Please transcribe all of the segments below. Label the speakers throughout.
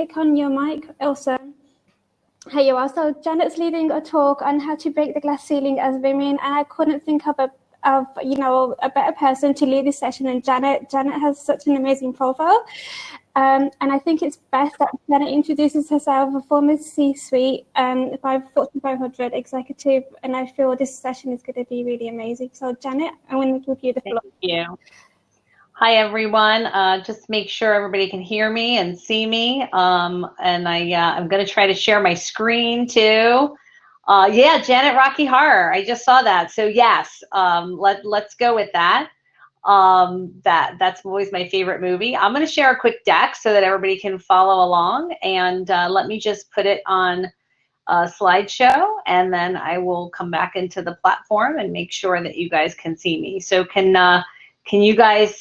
Speaker 1: click on your mic also. Here you are. So Janet's leading a talk on how to break the glass ceiling as women, and I couldn't think of a better person to lead this session than Janet. Janet has such an amazing profile, and I think it's best that Janet introduces herself, a former C-suite, Fortune 500 executive, and I feel this session is going to be really amazing. So Janet, I'm going to give you the floor.
Speaker 2: Thank you. Hi, everyone. Just make sure everybody can hear me and see me. And I'm going to try to share my screen too. Yeah, Janet Rocky Horror. I just saw that. So yes, let's go with that. That's always my favorite movie. I'm going to share a quick deck so that everybody can follow along. And let me just put it on a slideshow, and then I will come back into the platform and make sure that you guys can see me. So can you guys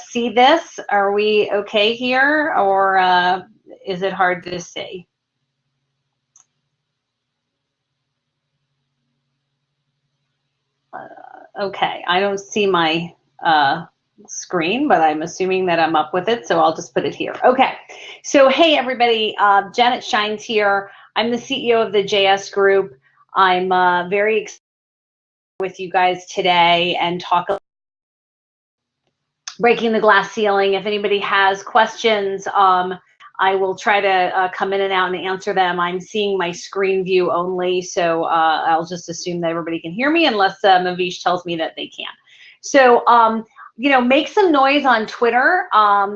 Speaker 2: see this? Are we okay here, or is it hard to see? Okay, I don't see my screen, but I'm assuming that I'm up with it, so I'll just put it here. Okay, so hey everybody, Janet Schijns here. I'm the CEO of the JS Group. I'm very excited with you guys today and talk about breaking the glass ceiling. If anybody has questions, I will try to come in and out and answer them. I'm seeing my screen view only, so I'll just assume that everybody can hear me unless Mavish tells me that they can't. So, make some noise on Twitter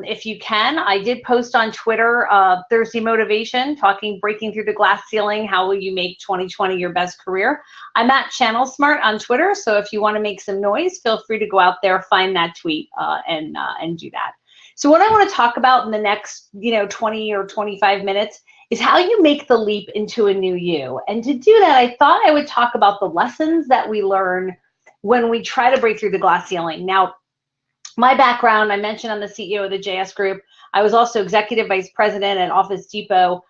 Speaker 2: if you can. I did post on Twitter Thursday Motivation, breaking through the glass ceiling. How will you make 2020 your best career? I'm at Channel Smart on Twitter, so if you want to make some noise, feel free to go out there, find that tweet, and do that. So what I want to talk about in the next 20 or 25 minutes is how you make the leap into a new you. And to do that, I thought I would talk about the lessons that we learn when we try to break through the glass ceiling. Now, my background, I mentioned I'm the CEO of the JS Group. I was also Executive Vice President at Office Depot,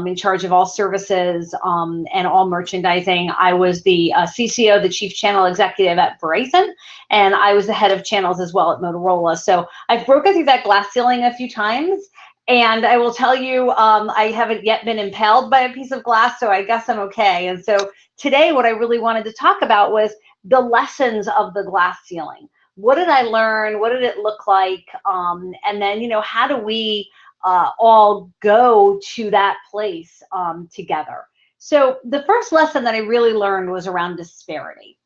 Speaker 2: in charge of all services and all merchandising. I was the CCO, the Chief Channel Executive at Verizon, and I was the head of channels as well at Motorola. So I've broken through that glass ceiling a few times, and I will tell you, I haven't yet been impaled by a piece of glass, so I guess I'm okay. And so today what I really wanted to talk about was the lessons of the glass ceiling. What did I learn? What did it look like? And then, how do we all go to that place together? So the first lesson that I really learned was around disparity.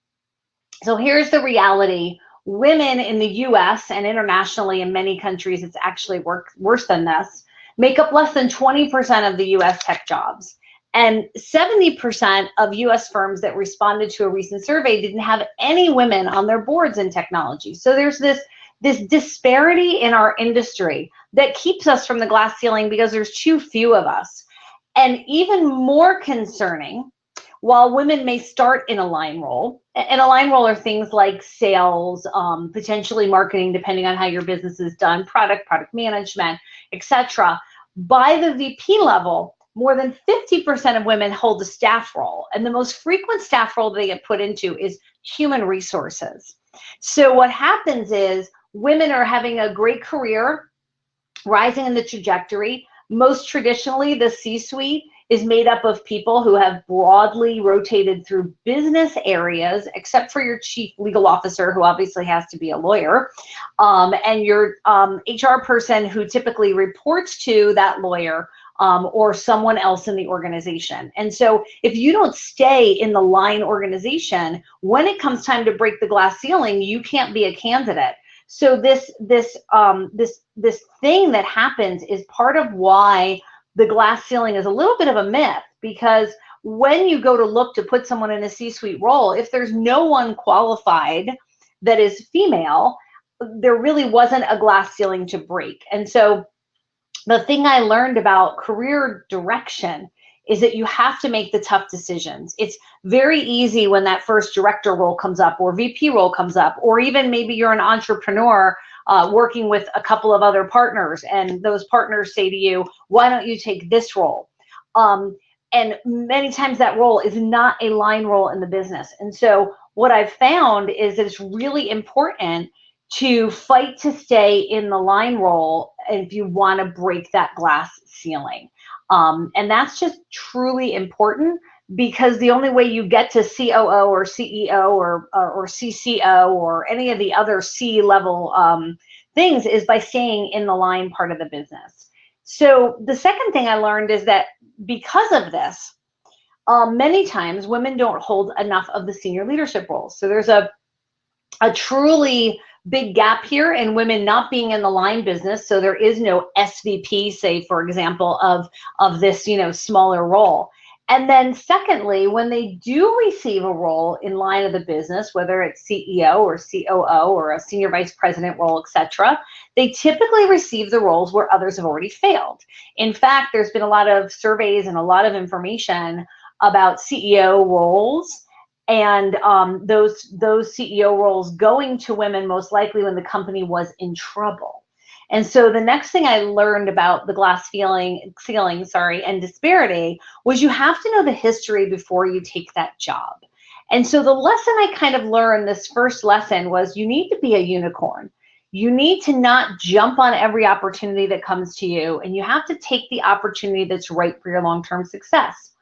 Speaker 2: So here's the reality. Women in the US and internationally in many countries, it's actually worse than this, make up less than 20% of the US tech jobs. And 70% of US firms that responded to a recent survey didn't have any women on their boards in technology. So there's this disparity in our industry that keeps us from the glass ceiling because there's too few of us. And even more concerning, while women may start in a line role, and a line role are things like sales, potentially marketing, depending on how your business is done, product management, etc. By the VP level, more than 50% of women hold a staff role, and the most frequent staff role they get put into is human resources. So what happens is women are having a great career, rising in the trajectory. Most traditionally, the C-suite is made up of people who have broadly rotated through business areas, except for your chief legal officer, who obviously has to be a lawyer, and your HR person who typically reports to that lawyer, or someone else in the organization. And so if you don't stay in the line organization, when it comes time to break the glass ceiling, you can't be a candidate. So this thing that happens is part of why the glass ceiling is a little bit of a myth, because when you go to look to put someone in a C-suite role, if there's no one qualified that is female, there really wasn't a glass ceiling to break. And so the thing I learned about career direction is that you have to make the tough decisions. It's very easy when that first director role comes up or VP role comes up, or even maybe you're an entrepreneur working with a couple of other partners, and those partners say to you, why don't you take this role? And many times that role is not a line role in the business. And so what I've found is that it's really important to fight to stay in the line role if you want to break that glass ceiling. And that's just truly important, because the only way you get to COO or CEO or CCO or any of the other C-level things is by staying in the line part of the business. So the second thing I learned is that because of this, many times women don't hold enough of the senior leadership roles. So there's a truly big gap here in women not being in the line business. So there is no SVP, say, for example, of this, smaller role. And then secondly, when they do receive a role in line of the business, whether it's CEO or COO or a senior vice president role, etc., they typically receive the roles where others have already failed. In fact, there's been a lot of surveys and a lot of information about CEO roles and those CEO roles going to women most likely when the company was in trouble. And so the next thing I learned about the glass ceiling, and disparity was you have to know the history before you take that job. And so the lesson I kind of learned, this first lesson, was you need to be a unicorn. You need to not jump on every opportunity that comes to you, and you have to take the opportunity that's right for your long-term success.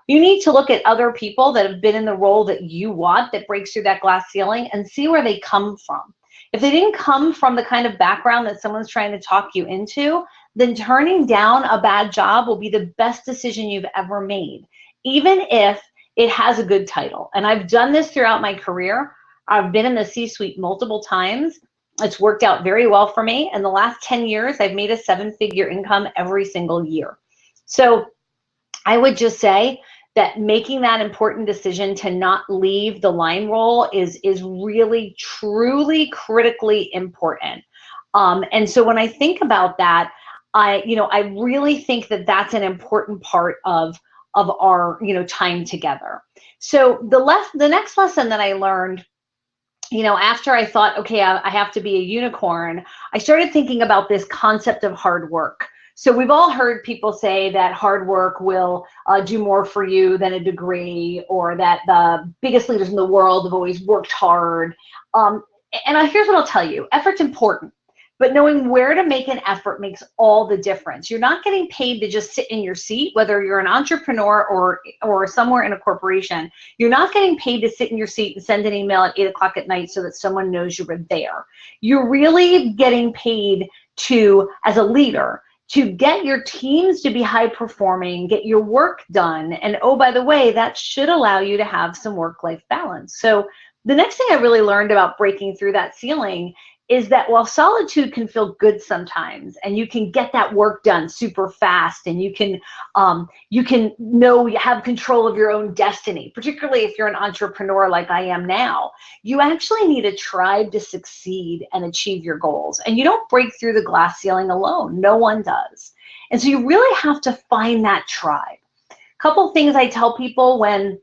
Speaker 2: You need to look at other people that have been in the role that you want, that breaks through that glass ceiling, and see where they come from. If they didn't come from the kind of background that someone's trying to talk you into, then turning down a bad job will be the best decision you've ever made, even if it has a good title. And I've done this throughout my career. I've been in the C-suite multiple times. It's worked out very well for me. In the last 10 years, I've made a 7-figure income every single year. So I would just say that making that important decision to not leave the line role is really, truly, critically important. And so when I think about that, I really think that that's an important part of our, time together. So the next lesson that I learned, after I thought, okay, I have to be a unicorn, I started thinking about this concept of hard work. So we've all heard people say that hard work will do more for you than a degree, or that the biggest leaders in the world have always worked hard. Here's what I'll tell you. Effort's important, but knowing where to make an effort makes all the difference. You're not getting paid to just sit in your seat, whether you're an entrepreneur or somewhere in a corporation. You're not getting paid to sit in your seat and send an email at 8 o'clock at night so that someone knows you were there. You're really getting paid to, as a leader, to get your teams to be high performing, get your work done. And oh, by the way, that should allow you to have some work-life balance. So the next thing I really learned about breaking through that ceiling is that while solitude can feel good sometimes, and you can get that work done super fast, and you can know you have control of your own destiny, particularly if you're an entrepreneur like I am now, you actually need a tribe to succeed and achieve your goals. And you don't break through the glass ceiling alone. No one does. And so you really have to find that tribe. A couple things I tell people when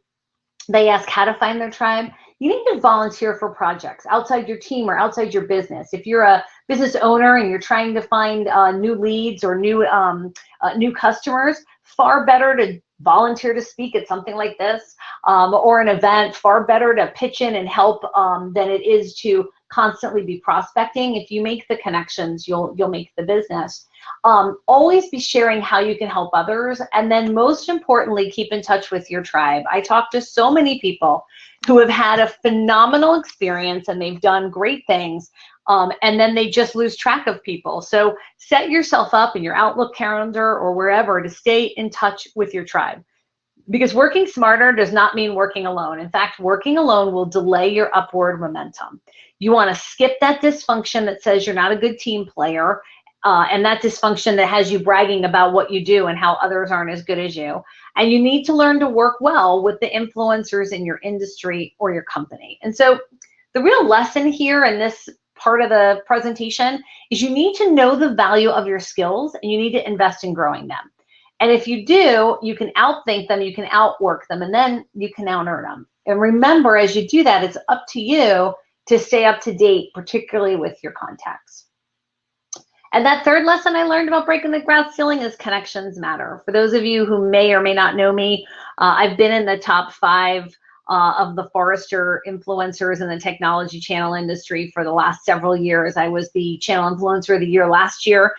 Speaker 2: they ask how to find their tribe: you need to volunteer for projects outside your team or outside your business. If you're a business owner and you're trying to find new leads or new customers, far better to volunteer to speak at something like this or an event. Far better to pitch in and help than it is to constantly be prospecting. If you make the connections, you'll make the business. Always be sharing how you can help others. And then most importantly, keep in touch with your tribe. I talk to so many people who have had a phenomenal experience and they've done great things, and then they just lose track of people. So set yourself up in your Outlook calendar or wherever to stay in touch with your tribe. Because working smarter does not mean working alone. In fact, working alone will delay your upward momentum. You want to skip that dysfunction that says you're not a good team player, and that dysfunction that has you bragging about what you do and how others aren't as good as you. And you need to learn to work well with the influencers in your industry or your company. And so the real lesson here in this part of the presentation is you need to know the value of your skills and you need to invest in growing them. And if you do, you can outthink them, you can outwork them, and then you can out-earn them. And remember, as you do that, it's up to you to stay up to date, particularly with your contacts. And that third lesson I learned about breaking the glass ceiling is connections matter. For those of you who may or may not know me, I've been in the top 5 of the Forrester influencers in the technology channel industry for the last several years. I was the channel influencer of the year last year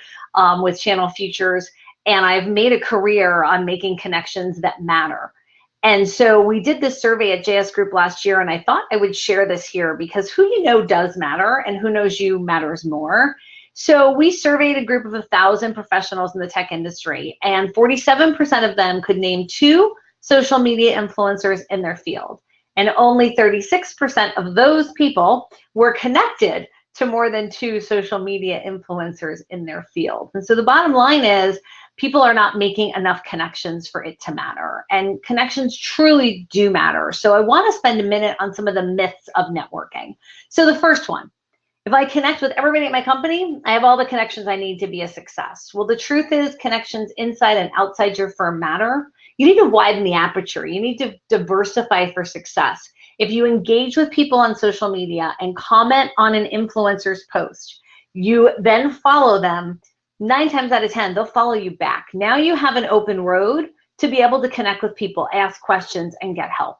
Speaker 2: with Channel Futures. and I've made a career on making connections that matter. And so we did this survey at JS Group last year, and I thought I would share this here because who you know does matter, and who knows you matters more. So we surveyed a group of 1,000 professionals in the tech industry, and 47% of them could name 2 social media influencers in their field. And only 36% of those people were connected to more than 2 social media influencers in their field. And so the bottom line is people are not making enough connections for it to matter. And connections truly do matter. So I want to spend a minute on some of the myths of networking. So the first one, if I connect with everybody at my company, I have all the connections I need to be a success. Well, the truth is connections inside and outside your firm matter. You need to widen the aperture. You need to diversify for success. If you engage with people on social media and comment on an influencer's post, you then follow them, 9 times out of 10, they'll follow you back. Now you have an open road to be able to connect with people, ask questions, and get help.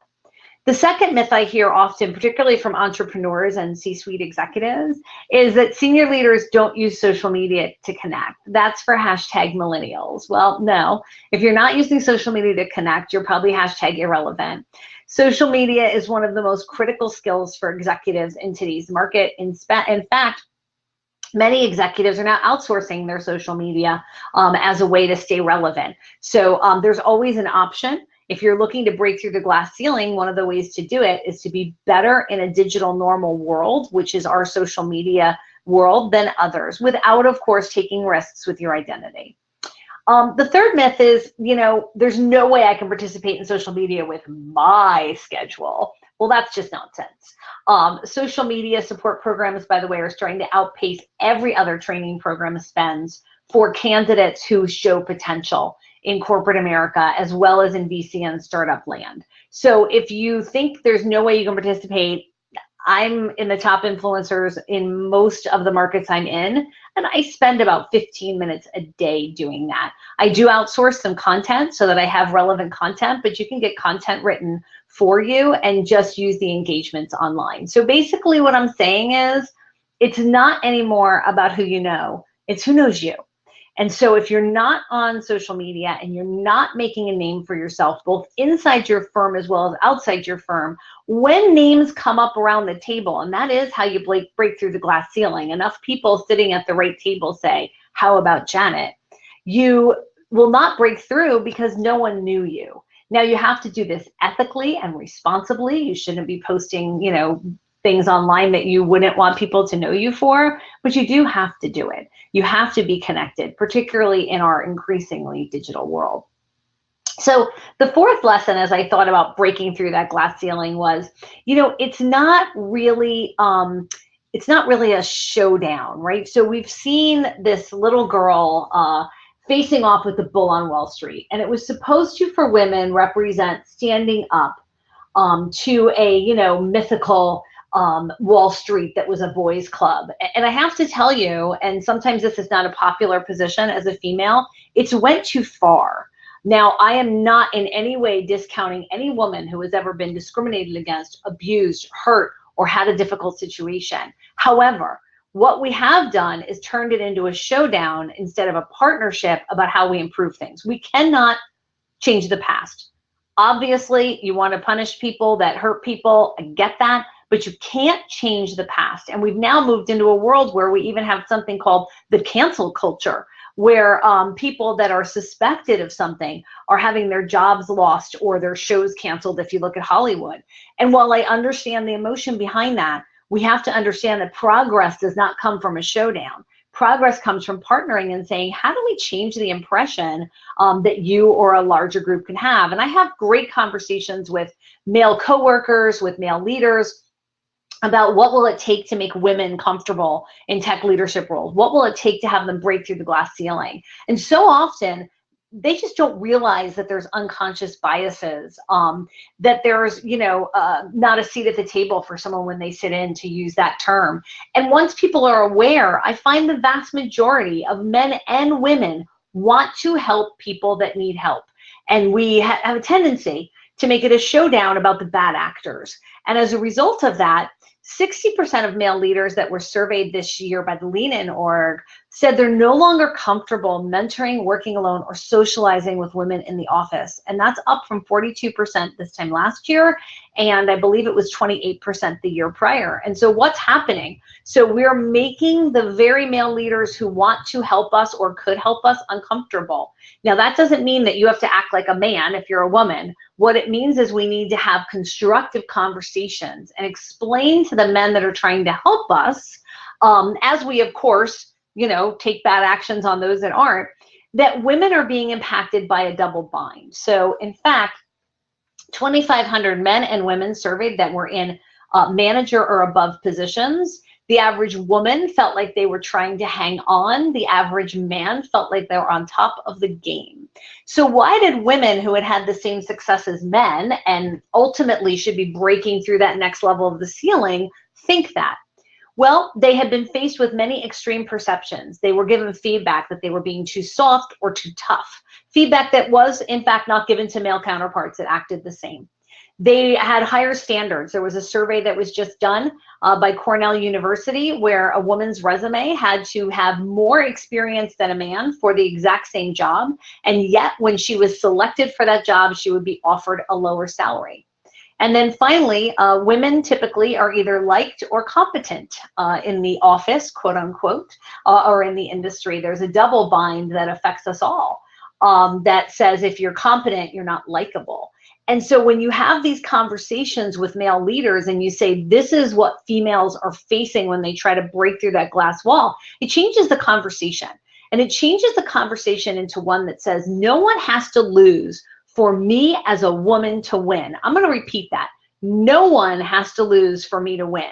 Speaker 2: The second myth I hear often, particularly from entrepreneurs and C-suite executives, is that senior leaders don't use social media to connect. That's for hashtag millennials. Well, no. If you're not using social media to connect, you're probably hashtag irrelevant. Social media is one of the most critical skills for executives in today's market. In fact, many executives are now outsourcing their social media as a way to stay relevant. So there's always an option. If you're looking to break through the glass ceiling, one of the ways to do it is to be better in a digital normal world, which is our social media world, than others, without, of course, taking risks with your identity. The third myth is, there's no way I can participate in social media with my schedule. Well, that's just nonsense. Social media support programs, by the way, are starting to outpace every other training program spends for candidates who show potential in corporate America, as well as in VC and startup land. So if you think there's no way you can participate, I'm in the top influencers in most of the markets I'm in, and I spend about 15 minutes a day doing that. I do outsource some content so that I have relevant content, but you can get content written for you and just use the engagements online. So basically what I'm saying is, it's not anymore about who you know, it's who knows you. And so if you're not on social media and you're not making a name for yourself, both inside your firm as well as outside your firm, when names come up around the table, and that is how you break through the glass ceiling, enough people sitting at the right table say, how about Janet? You will not break through because no one knew you. Now you have to do this ethically and responsibly. You shouldn't be posting, things online that you wouldn't want people to know you for, but you do have to do it. You have to be connected, particularly in our increasingly digital world. So the fourth lesson, as I thought about breaking through that glass ceiling, was, it's not really a showdown, right? So we've seen this little girl facing off with the bull on Wall Street, and it was supposed to, for women, represent standing up to a, mythical Wall Street that was a boys' club. And I have to tell you, and sometimes this is not a popular position as a female, it's went too far. Now, I am not in any way discounting any woman who has ever been discriminated against, abused, hurt, or had a difficult situation. However, what we have done is turned it into a showdown instead of a partnership about how we improve things. We cannot change the past. Obviously, you want to punish people that hurt people. I get that. But you can't change the past. And we've now moved into a world where we even have something called the cancel culture, where people that are suspected of something are having their jobs lost or their shows canceled, if you look at Hollywood. And while I understand the emotion behind that, we have to understand that progress does not come from a showdown. Progress comes from partnering and saying, how do we change the impression that you or a larger group can have? And I have great conversations with male coworkers, with male leaders, about what will it take to make women comfortable in tech leadership roles? What will it take to have them break through the glass ceiling? And so often, they just don't realize that there's unconscious biases, that there's, not a seat at the table for someone when they sit in, to use that term. And once people are aware, I find the vast majority of men and women want to help people that need help. And we have a tendency to make it a showdown about the bad actors. And as a result of that, 60% of male leaders that were surveyed this year by the Lean In org said they're no longer comfortable mentoring, working alone, or socializing with women in the office. And that's up from 42% this time last year. And I believe it was 28% the year prior. And so what's happening? So we're making the very male leaders who want to help us or could help us uncomfortable. Now, that doesn't mean that you have to act like a man if you're a woman. What it means is we need to have constructive conversations and explain to the men that are trying to help us, as we, of course, take bad actions on those that aren't, that women are being impacted by a double bind. So in fact, 2,500 men and women surveyed that were in manager or above positions. The average woman felt like they were trying to hang on. The average man felt like they were on top of the game. So why did women who had had the same success as men and ultimately should be breaking through that next level of the ceiling think that? Well, they had been faced with many extreme perceptions. They were given feedback that they were being too soft or too tough. Feedback that was, in fact, not given to male counterparts that acted the same. They had higher standards. There was a survey that was just done by Cornell University where a woman's resume had to have more experience than a man for the exact same job. And yet, when she was selected for that job, she would be offered a lower salary. And then finally, women typically are either liked or competent in the office, quote unquote, or in the industry. There's a double bind that affects us all that says if you're competent, you're not likable. And so when you have these conversations with male leaders and you say, this is what females are facing when they try to break through that glass wall, it changes the conversation. And it changes the conversation into one that says, no one has to lose for me as a woman to win. I'm going to repeat that. No one has to lose for me to win.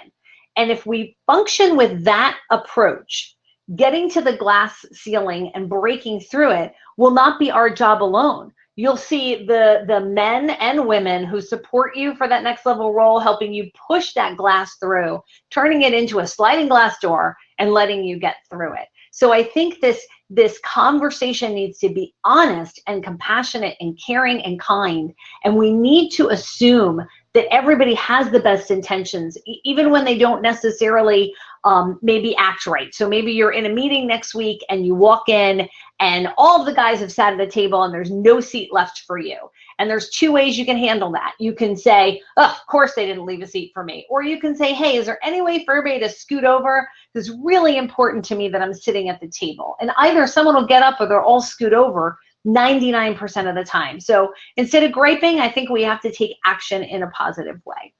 Speaker 2: And if we function with that approach, getting to the glass ceiling and breaking through it will not be our job alone. You'll see the men and women who support you for that next level role, helping you push that glass through, turning it into a sliding glass door and letting you get through it. So I think this conversation needs to be honest and compassionate and caring and kind. And we need to assume that everybody has the best intentions, even when they don't necessarily maybe act right. So maybe you're in a meeting next week and you walk in and all of the guys have sat at the table and there's no seat left for you. And there's two ways you can handle that. You can say, oh, of course they didn't leave a seat for me. Or you can say, hey, is there any way for everybody to scoot over? It's really important to me that I'm sitting at the table. And either someone will get up or they'll all scoot over 99% of the time. So instead of griping, I think we have to take action in a positive way.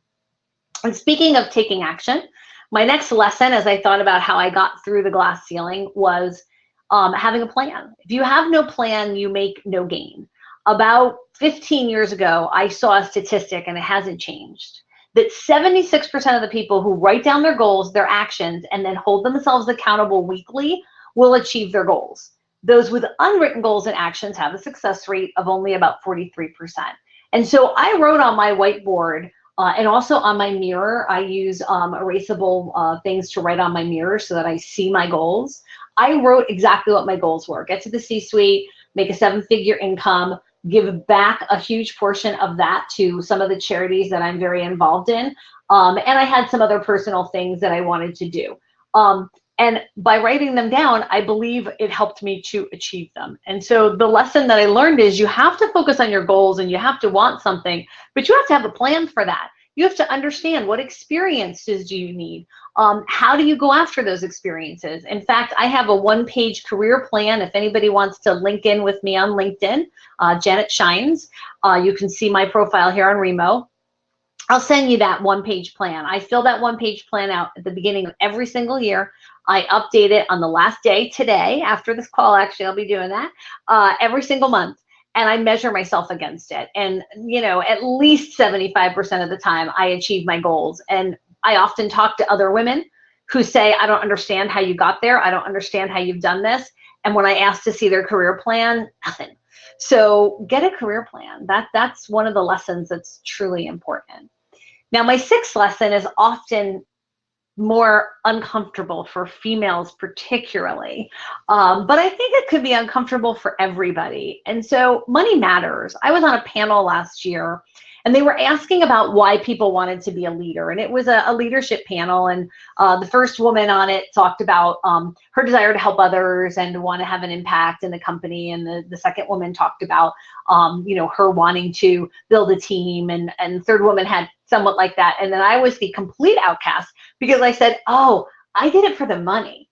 Speaker 2: And speaking of taking action, my next lesson, as I thought about how I got through the glass ceiling, was having a plan. If you have no plan, you make no gain. About 15 years ago, I saw a statistic, and it hasn't changed, that 76% of the people who write down their goals, their actions, and then hold themselves accountable weekly will achieve their goals. Those with unwritten goals and actions have a success rate of only about 43%. And so I wrote on my whiteboard and also on my mirror. I use erasable things to write on my mirror so that I see my goals. I wrote exactly what my goals were. Get to the C-suite, make a 7-figure income, give back a huge portion of that to some of the charities that I'm very involved in. And I had some other personal things that I wanted to do. And by writing them down, I believe it helped me to achieve them. And so the lesson that I learned is you have to focus on your goals and you have to want something, but you have to have a plan for that. You have to understand what experiences do you need? How do you go after those experiences? In fact, I have a 1-page career plan. If anybody wants to link in with me on LinkedIn, Janet Schijns, you can see my profile here on Remo. I'll send you that 1-page plan. I fill that 1-page plan out at the beginning of every single year. I update it on the last day, today, after this call, actually, I'll be doing that, every single month. And I measure myself against it. And, at least 75% of the time, I achieve my goals. And I often talk to other women who say, I don't understand how you got there. I don't understand how you've done this. And when I ask to see their career plan, nothing. So get a career plan. That's one of the lessons that's truly important. Now, my 6th lesson is often more uncomfortable for females particularly, but I think it could be uncomfortable for everybody. And so money matters. I was on a panel last year And they were asking about why people wanted to be a leader. And it was a leadership panel. And the first woman on it talked about her desire to help others and to want to have an impact in the company. And the second woman talked about, her wanting to build a team. And the third woman had somewhat like that. And then I was the complete outcast because I said, oh, I did it for the money.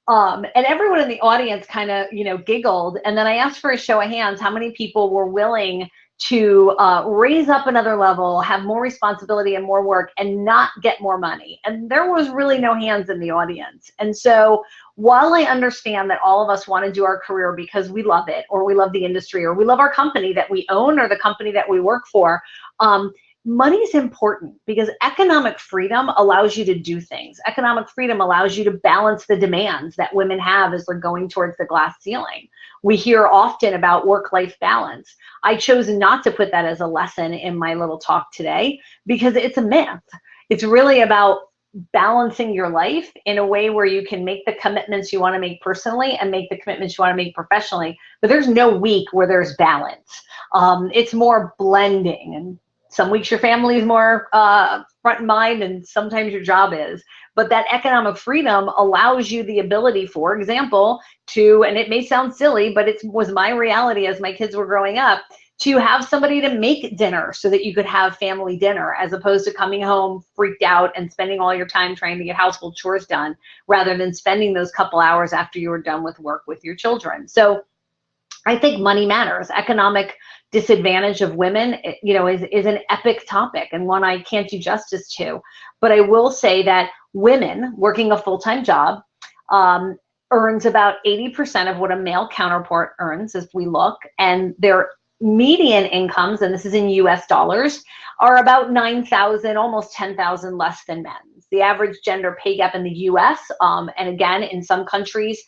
Speaker 2: And everyone in the audience kind of, giggled. And then I asked for a show of hands, how many people were willing to raise up another level, have more responsibility and more work, and not get more money. And there was really no hands in the audience. And so while I understand that all of us want to do our career because we love it, or we love the industry, or we love our company that we own, or the company that we work for, money is important because economic freedom allows you to do things. Economic freedom allows you to balance the demands that women have as they're going towards the glass ceiling. We hear often about work-life balance. I chose not to put that as a lesson in my little talk today because it's a myth. It's really about balancing your life in a way where you can make the commitments you want to make personally and make the commitments you want to make professionally. But there's no week where there's balance. It's more blending, and some weeks your family is more front in mind, and sometimes your job is. But that economic freedom allows you the ability, for example, to, and it may sound silly, but it was my reality as my kids were growing up, to have somebody to make dinner so that you could have family dinner, as opposed to coming home freaked out and spending all your time trying to get household chores done, rather than spending those couple hours after you were done with work with your children. So I think money matters. Economic disadvantage of women, is an epic topic and one I can't do justice to. But I will say that women working a full-time job earns about 80% of what a male counterpart earns, if we look, and their median incomes, and this is in US dollars, are about 9,000, almost 10,000 less than men's. The average gender pay gap in the US, and again, in some countries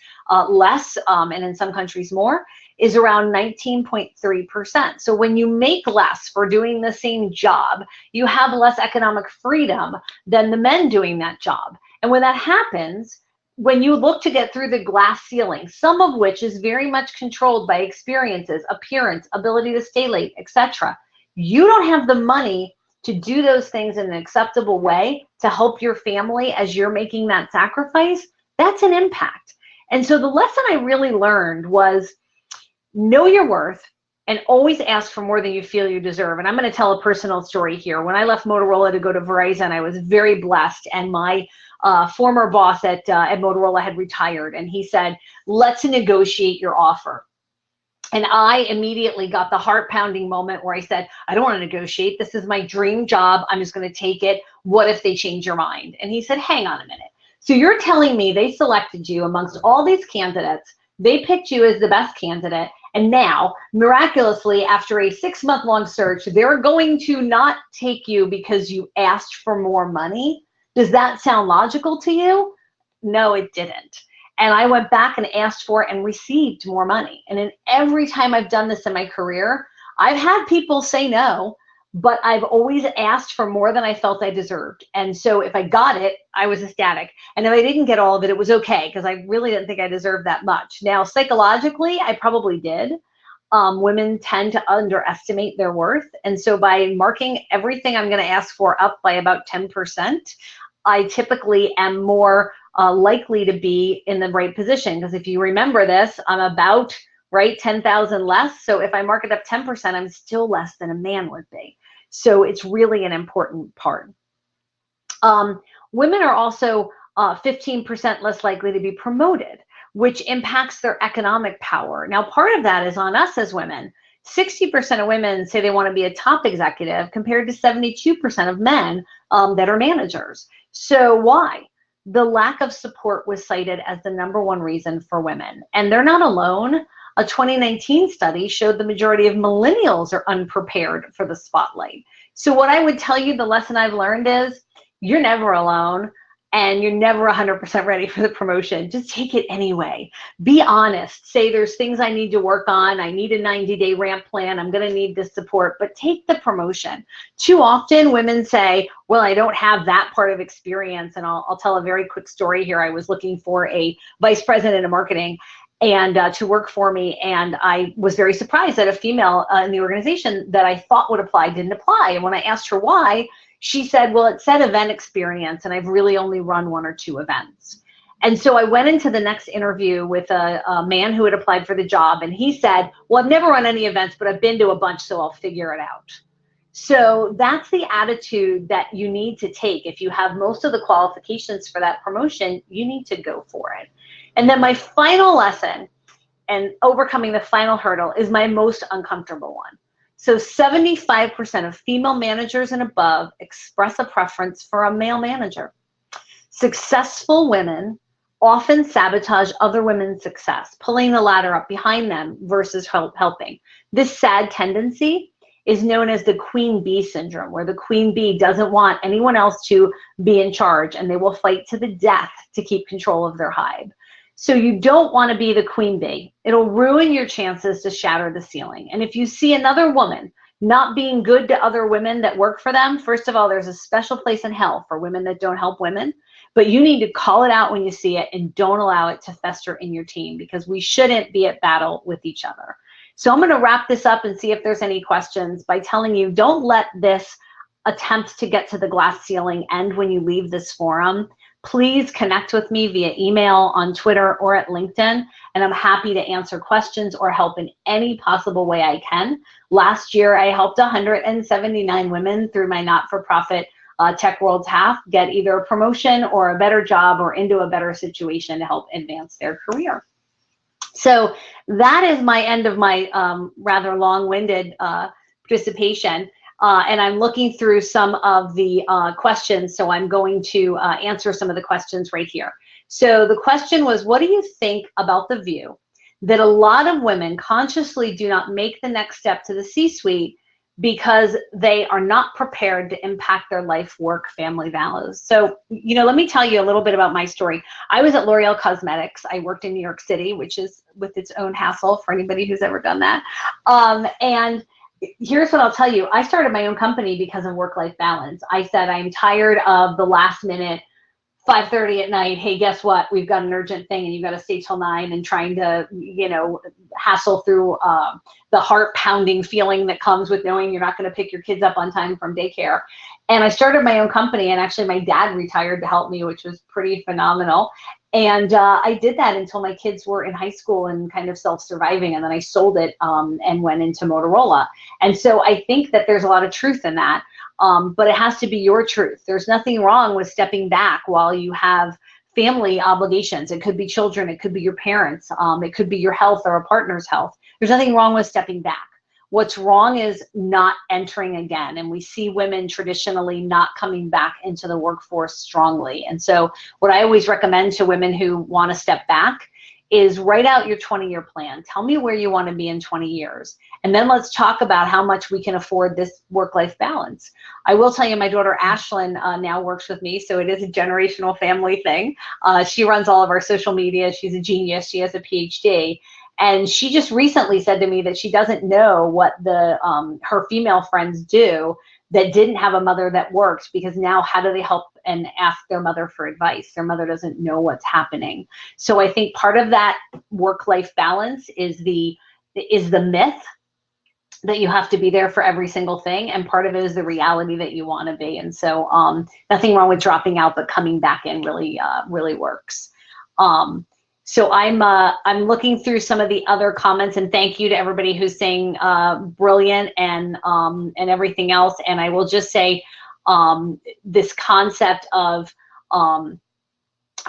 Speaker 2: less, and in some countries more, is around 19.3%. So when you make less for doing the same job, you have less economic freedom than the men doing that job. And when that happens, when you look to get through the glass ceiling, some of which is very much controlled by experiences, appearance, ability to stay late, etc., you don't have the money to do those things in an acceptable way to help your family as you're making that sacrifice. That's an impact. And so the lesson I really learned was, know your worth and always ask for more than you feel you deserve. And I'm going to tell a personal story here. When I left Motorola to go to Verizon, I was very blessed, and my former boss at Motorola had retired, and he said, let's negotiate your offer. And I immediately got the heart-pounding moment where I said, I don't want to negotiate. This is my dream job. I'm just going to take it. What if they change your mind? And he said, hang on a minute. So you're telling me they selected you amongst all these candidates, they picked you as the best candidate, and now, miraculously, after a 6-month-long search, they're going to not take you because you asked for more money? Does that sound logical to you? No, it didn't. And I went back and asked for and received more money. And in every time I've done this in my career, I've had people say no, but I've always asked for more than I felt I deserved. And so if I got it, I was ecstatic. And if I didn't get all of it, it was okay, because I really didn't think I deserved that much. Now, psychologically, I probably did. Women tend to underestimate their worth. And so by marking everything I'm going to ask for up by about 10%, I typically am more likely to be in the right position. Because if you remember this, I'm about 10,000 less. So if I mark it up 10%, I'm still less than a man would be. So it's really an important part. Women are also 15% less likely to be promoted, which impacts their economic power. Now, part of that is on us as women. 60% of women say they want to be a top executive compared to 72% of men that are managers. So why? The lack of support was cited as the #1 reason for women. And they're not alone. A 2019 study showed the majority of millennials are unprepared for the spotlight. So what I would tell you, the lesson I've learned is, you're never alone, and you're never 100% ready for the promotion. Just take it anyway. Be honest. Say, there's things I need to work on. I need a 90-day ramp plan. I'm going to need this support, but take the promotion. Too often women say, well, I don't have that part of experience. And I'll tell a very quick story here. I was looking for a vice president of marketing, and to work for me. And I was very surprised that a female in the organization that I thought would apply didn't apply. And when I asked her why, she said, well, it said event experience, and I've really only run 1 or 2 events. And so I went into the next interview with a man who had applied for the job, and he said, well, I've never run any events, but I've been to a bunch, so I'll figure it out. So that's the attitude that you need to take. If you have most of the qualifications for that promotion, you need to go for it. And then my final lesson, and overcoming the final hurdle, is my most uncomfortable one. So 75% of female managers and above express a preference for a male manager. Successful women often sabotage other women's success, pulling the ladder up behind them versus helping. This sad tendency is known as the queen bee syndrome, where the queen bee doesn't want anyone else to be in charge, and they will fight to the death to keep control of their hive. So you don't want to be the queen bee. It'll ruin your chances to shatter the ceiling. And if you see another woman not being good to other women that work for them, first of all, there's a special place in hell for women that don't help women, but you need to call it out when you see it and don't allow it to fester in your team, because we shouldn't be at battle with each other. So I'm going to wrap this up and see if there's any questions by telling you, don't let this attempt to get to the glass ceiling end when you leave this forum. Please connect with me via email, on Twitter, or at LinkedIn, and I'm happy to answer questions or help in any possible way I can. Last year, I helped 179 women through my not-for-profit Tech World's Half get either a promotion or a better job or into a better situation to help advance their career. So that is my end of my rather long-winded participation. And I'm looking through some of the questions, so I'm going to answer some of the questions right here. So the question was, what do you think about the view that a lot of women consciously do not make the next step to the C-suite because they are not prepared to impact their life, work, family values? So, you know, let me tell you a little bit about my story. I was at L'Oreal Cosmetics. I worked in New York City, which is with its own hassle for anybody who's ever done that. And here's what I'll tell you. I started my own company because of work-life balance. I said, I'm tired of the last minute, 5:30 at night, hey, guess what? We've got an urgent thing and you've got to stay till 9, and trying to, you know, hassle through the heart-pounding feeling that comes with knowing you're not going to pick your kids up on time from daycare. And I started my own company, and actually my dad retired to help me, which was pretty phenomenal. And I did that until my kids were in high school and kind of self-surviving, and then I sold it and went into Motorola. And so I think that there's a lot of truth in that, but it has to be your truth. There's nothing wrong with stepping back while you have family obligations. It could be children, it could be your parents, it could be your health or a partner's health. There's nothing wrong with stepping back. What's wrong is not entering again. And we see women traditionally not coming back into the workforce strongly. And so what I always recommend to women who want to step back is write out your 20-year plan. Tell me where you want to be in 20 years. And then let's talk about how much we can afford this work-life balance. I will tell you, my daughter Ashlyn now works with me, so it is a generational family thing. She runs all of our social media. She's a genius. She has a PhD. And she just recently said to me that she doesn't know what her female friends do that didn't have a mother that worked, because now how do they help and ask their mother for advice? Their mother doesn't know what's happening. So I think part of that work-life balance is the myth that you have to be there for every single thing, and part of it is the reality that you want to be. And so nothing wrong with dropping out, but coming back in really works. So I'm looking through some of the other comments, and thank you to everybody who's saying brilliant and everything else. And I will just say this concept of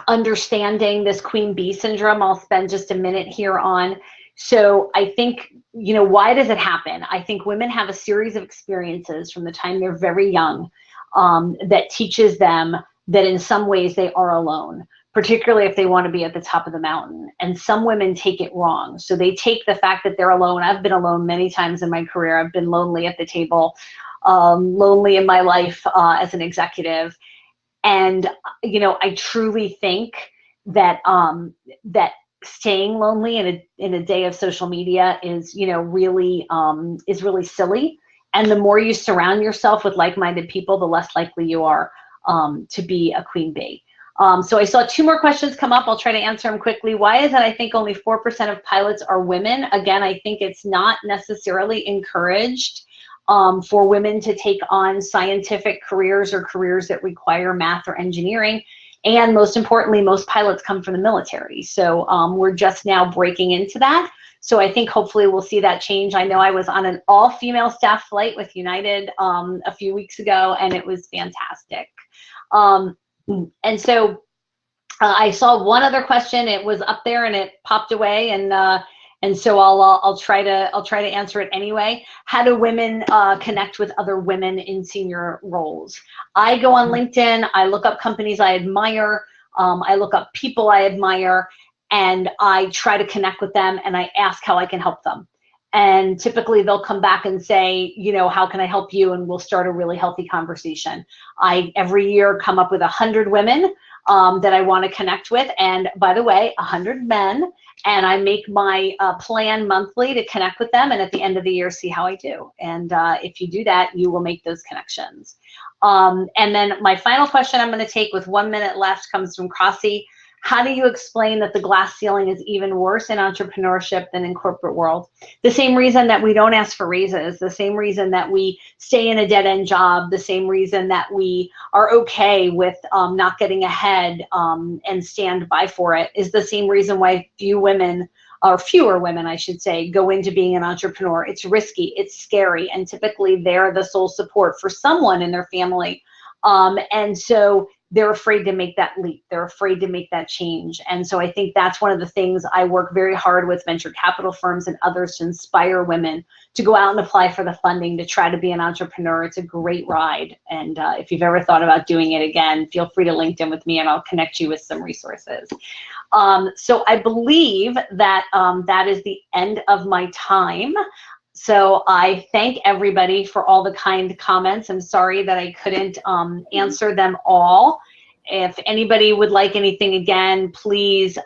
Speaker 2: understanding this queen bee syndrome, I'll spend just a minute here on. So I think, you know, why does it happen? I think women have a series of experiences from the time they're very young that teaches them that in some ways they are alone, particularly if they want to be at the top of the mountain. And some women take it wrong. So they take the fact that they're alone. I've been alone many times in my career. I've been lonely at the table, lonely in my life as an executive. And, you know, I truly think that that staying lonely in a day of social media is, you know, really silly. And the more you surround yourself with like-minded people, the less likely you are to be a queen bee. So I saw 2 more questions come up. I'll try to answer them quickly. Why is it I think only 4% of pilots are women? Again, I think it's not necessarily encouraged for women to take on scientific careers or careers that require math or engineering. And most importantly, most pilots come from the military. So we're just now breaking into that. So I think hopefully we'll see that change. I know I was on an all-female staff flight with United a few weeks ago, and it was fantastic. And so I saw one other question. It was up there and it popped away, and so I'll try to answer it anyway. How do women connect with other women in senior roles? I go on LinkedIn. I look up companies I admire. I look up people I admire, and I try to connect with them, and I ask how I can help them. And typically they'll come back and say, you know, how can I help you? And we'll start a really healthy conversation. I every year come up with 100 women that I want to connect with, and by the way, 100 men, and I make my plan monthly to connect with them, and at the end of the year see how I do. And if you do that, you will make those connections. And then my final question I'm going to take with 1 minute left comes from Crossy. How do you explain that the glass ceiling is even worse in entrepreneurship than in corporate world? The same reason that we don't ask for raises, the same reason that we stay in a dead-end job, the same reason that we are okay with not getting ahead and stand by for it, is the same reason why fewer women, I should say, go into being an entrepreneur. It's risky, it's scary, and typically they're the sole support for someone in their family. And so they're afraid to make that leap. They're afraid to make that change. And so I think that's one of the things I work very hard with venture capital firms and others to inspire women to go out and apply for the funding to try to be an entrepreneur. It's a great ride. And if you've ever thought about doing it again, feel free to LinkedIn with me and I'll connect you with some resources. So I believe that that is the end of my time. So I thank everybody for all the kind comments. I'm sorry that I couldn't answer them all. If anybody would like anything again, please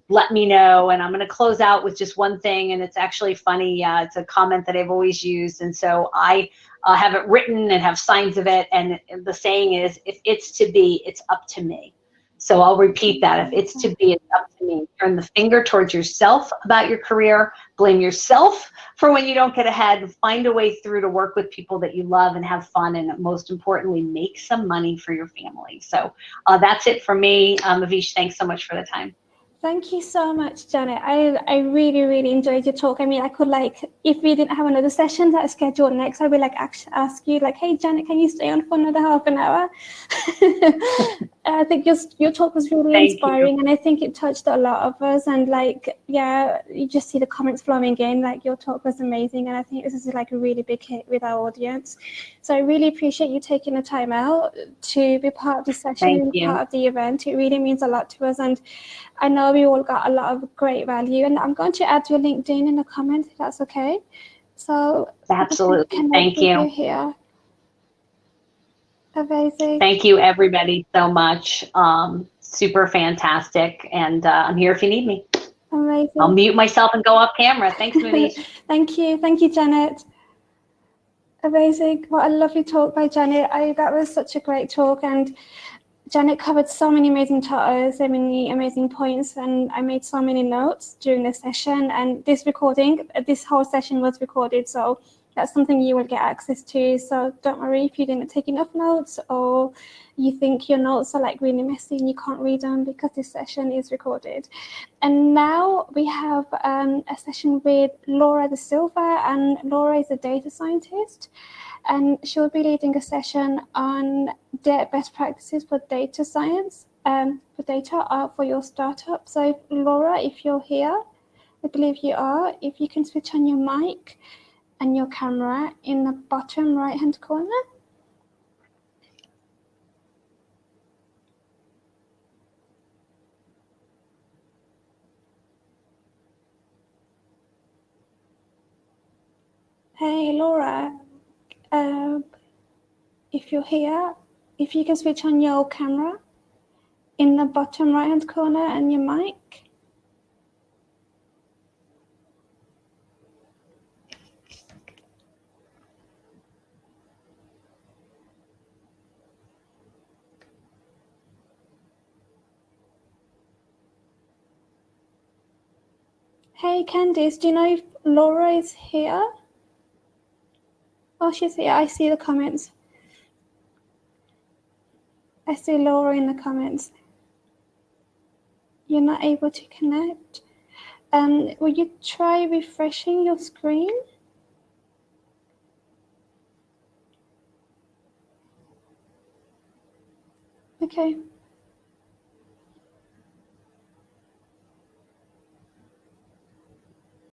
Speaker 2: let me know. And I'm going to close out with just one thing, and it's actually funny. It's a comment that I've always used, and so I have it written and have signs of it. And the saying is, if it's to be, it's up to me. So I'll repeat that. If it's to be, it's up to me. Turn the finger towards yourself about your career. Blame yourself for when you don't get ahead. Find a way through to work with people that you love and have fun, and most importantly, make some money for your family. So that's it for me. Avish, thanks so much for the time.
Speaker 1: Thank you so much, Janet. I really, really enjoyed your talk. I mean, I could if we didn't have another session that I scheduled next, I would ask you hey, Janet, can you stay on for another half an hour? I think your talk was really inspiring, and I think it touched a lot of us. And yeah, you just see the comments flowing in. Your talk was amazing, and I think this is a really big hit with our audience. So I really appreciate you taking the time out to be part of the session and part of the event. It really means a lot to us, and I know we all got a lot of great value. And I'm going to add your LinkedIn in the comments, if that's okay. So
Speaker 2: absolutely, thank you.
Speaker 1: Here. Amazing.
Speaker 2: Thank you, everybody, so much. Super fantastic, and I'm here if you need me.
Speaker 1: Amazing.
Speaker 2: I'll mute myself and go off camera. Thanks, Manish.
Speaker 1: Thank you, Janet. Amazing. What a lovely talk by Janet. That was such a great talk, and Janet covered so many amazing topics, so many amazing points, and I made so many notes during the session. And this whole session was recorded, so that's something you will get access to. So don't worry if you didn't take enough notes, or you think your notes are really messy and you can't read them, because this session is recorded. And now we have a session with Laura De Silva, and Laura is a data scientist, and she'll be leading a session on best practices for data science, for data for your startup. So Laura, if you're here, I believe you are, if you can switch on your mic and your camera in the bottom right-hand corner. Hey, Laura, if you're here, if you can switch on your camera in the bottom right-hand corner and your mic. Hey, Candice, do you know if Laura is here? Oh, she's here. I see the comments. I see Laura in the comments. You're not able to connect. Will you try refreshing your screen? Okay.